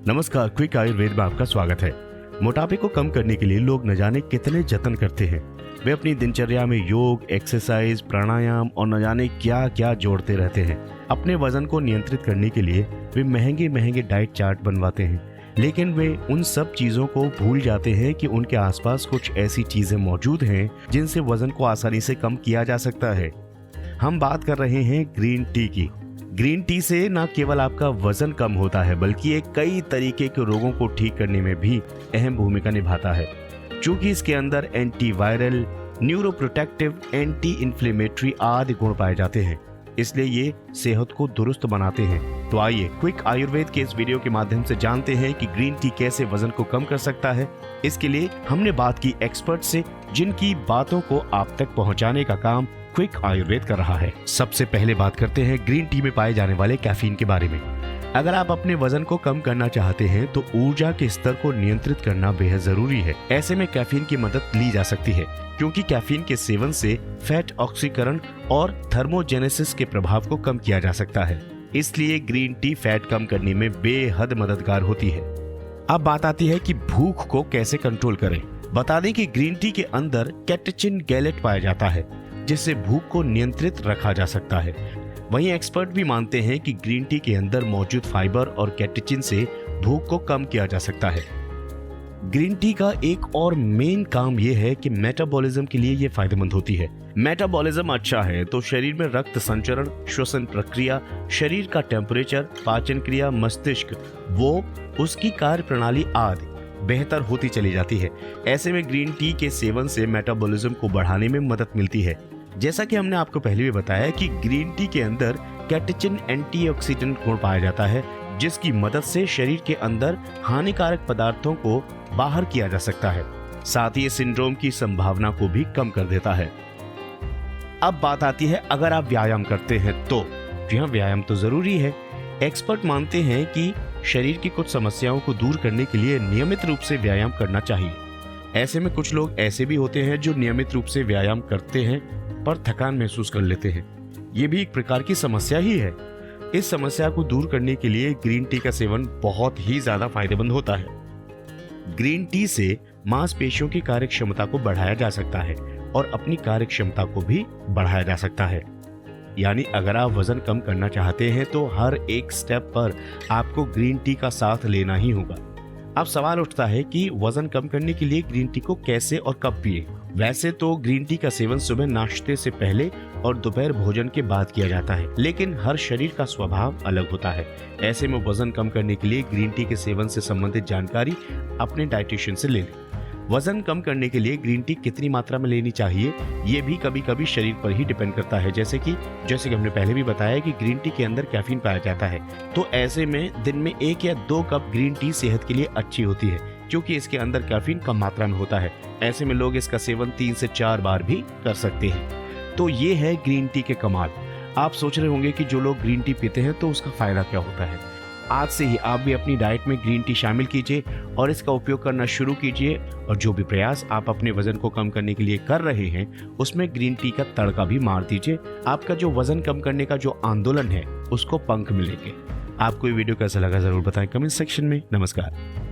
नमस्कार, क्विक आयुर्वेद में आपका स्वागत है। मोटापे को कम करने के लिए लोग न जाने कितने जतन करते हैं। वे अपनी दिनचर्या में योग, एक्सरसाइज, प्राणायाम और न जाने क्या क्या जोड़ते रहते हैं। अपने वजन को नियंत्रित करने के लिए वे महंगे महंगे डाइट चार्ट बनवाते हैं, लेकिन वे उन सब चीजों को भूल जाते हैं कि उनके आसपास कुछ ऐसी चीजें मौजूद हैं जिनसे वजन को आसानी से कम किया जा सकता है। हम बात कर रहे हैं ग्रीन टी की। ग्रीन टी से न केवल आपका वजन कम होता है, बल्कि ये कई तरीके के रोगों को ठीक करने में भी अहम भूमिका निभाता है। चूंकि इसके अंदर एंटीवायरल, न्यूरोप्रोटेक्टिव, एंटी इन्फ्लेमेटरी आदि गुण पाए जाते हैं, इसलिए ये सेहत को दुरुस्त बनाते हैं। तो आइए क्विक आयुर्वेद के इस वीडियो के माध्यम से जानते हैं कि ग्रीन टी कैसे वजन को कम कर सकता है। इसके लिए हमने बात की एक्सपर्ट से, जिनकी बातों को आप तक पहुंचाने का काम क्विक आयुर्वेद कर रहा है। सबसे पहले बात करते हैं ग्रीन टी में पाए जाने वाले कैफीन के बारे में। अगर आप अपने वजन को कम करना चाहते हैं तो ऊर्जा के स्तर को नियंत्रित करना बेहद जरूरी है। ऐसे में कैफीन की मदद ली जा सकती है, क्योंकि कैफीन के सेवन से फैट ऑक्सीकरण और थर्मोजेनेसिस के प्रभाव को कम किया जा सकता है। इसलिए ग्रीन टी फैट कम करने में बेहद मददगार होती है। अब बात आती है कि भूख को कैसे कंट्रोल करें। बता दें कि ग्रीन टी के अंदर कैटेचिन गैलेट पाया जाता है, जिससे भूख को नियंत्रित रखा जा सकता है। वहीं एक्सपर्ट भी मानते हैं कि ग्रीन टी के अंदर मौजूद फाइबर और कैटेचिन से भूख को कम किया जा सकता है। ग्रीन टी का एक और मेन काम यह है कि मेटाबॉलिज्म के लिए यह फायदेमंद होती है। मेटाबॉलिज्म अच्छा है तो शरीर में रक्त संचरण, श्वसन प्रक्रिया, शरीर का टेम्परेचर, पाचन क्रिया, मस्तिष्क, वो उसकी कार्य प्रणाली आदि बेहतर होती चली जाती है। ऐसे में ग्रीन टी के सेवन से मेटाबॉलिज्म को बढ़ाने में मदद मिलती है। जैसा कि हमने आपको पहले भी बताया कि ग्रीन टी के अंदर कैटेचिन एंटीऑक्सीडेंट गुण पाया जाता है, जिसकी मदद से शरीर के अंदर हानिकारक पदार्थों को बाहर किया जा सकता है। साथ ही सिंड्रोम की संभावना को भी कम कर देता है। अब बात आती है अगर आप व्यायाम करते हैं तो। जी हाँ, व्यायाम तो जरूरी है। एक्सपर्ट मानते हैं कि शरीर की कुछ समस्याओं को दूर करने के लिए नियमित रूप से व्यायाम करना चाहिए। ऐसे में कुछ लोग ऐसे भी होते हैं जो नियमित रूप से व्यायाम करते हैं पर थकान महसूस कर लेते हैं। ये भी एक प्रकार की समस्या ही है। इस समस्या को दूर करने के लिए ग्रीन टी का सेवन बहुत ही ज्यादा फायदेमंद होता है। ग्रीन टी से मांसपेशियों की कार्य क्षमता को बढ़ाया जा सकता है और अपनी कार्य क्षमता को भी बढ़ाया जा सकता है। यानी अगर आप वजन कम करना चाहते हैं तो हर एक स्टेप पर आपको ग्रीन टी का साथ लेना ही होगा। अब सवाल उठता है कि वजन कम करने के लिए ग्रीन टी को कैसे और कब पिए। वैसे तो ग्रीन टी का सेवन सुबह नाश्ते से पहले और दोपहर भोजन के बाद किया जाता है, लेकिन हर शरीर का स्वभाव अलग होता है। ऐसे में वजन कम करने के लिए ग्रीन टी के सेवन से संबंधित जानकारी अपने डाइटिशियन से ले लें। वजन कम करने के लिए ग्रीन टी कितनी मात्रा में लेनी चाहिए, ये भी कभी कभी शरीर पर ही डिपेंड करता है। जैसे कि हमने पहले भी बताया कि ग्रीन टी के अंदर कैफीन पाया जाता है, तो ऐसे में दिन में 1 या 2 कप ग्रीन टी सेहत के लिए अच्छी होती है, क्योंकि इसके अंदर कैफीन कम मात्रा में होता है। ऐसे में लोग इसका सेवन 3 से 4 बार भी कर सकते हैं। तो ये है ग्रीन टी के कमाल। आप सोच रहे होंगे कि जो लोग ग्रीन टी पीते हैं तो उसका फायदा क्या होता है। आज से ही आप भी अपनी डाइट में ग्रीन टी शामिल कीजिए और इसका उपयोग करना शुरू कीजिए, और जो भी प्रयास आप अपने वजन को कम करने के लिए कर रहे हैं उसमें ग्रीन टी का तड़का भी मार दीजिए। आपका जो वजन कम करने का जो आंदोलन है उसको पंख मिलेंगे। आपको ये वीडियो कैसा लगा जरूर बताएं कमेंट सेक्शन में। नमस्कार।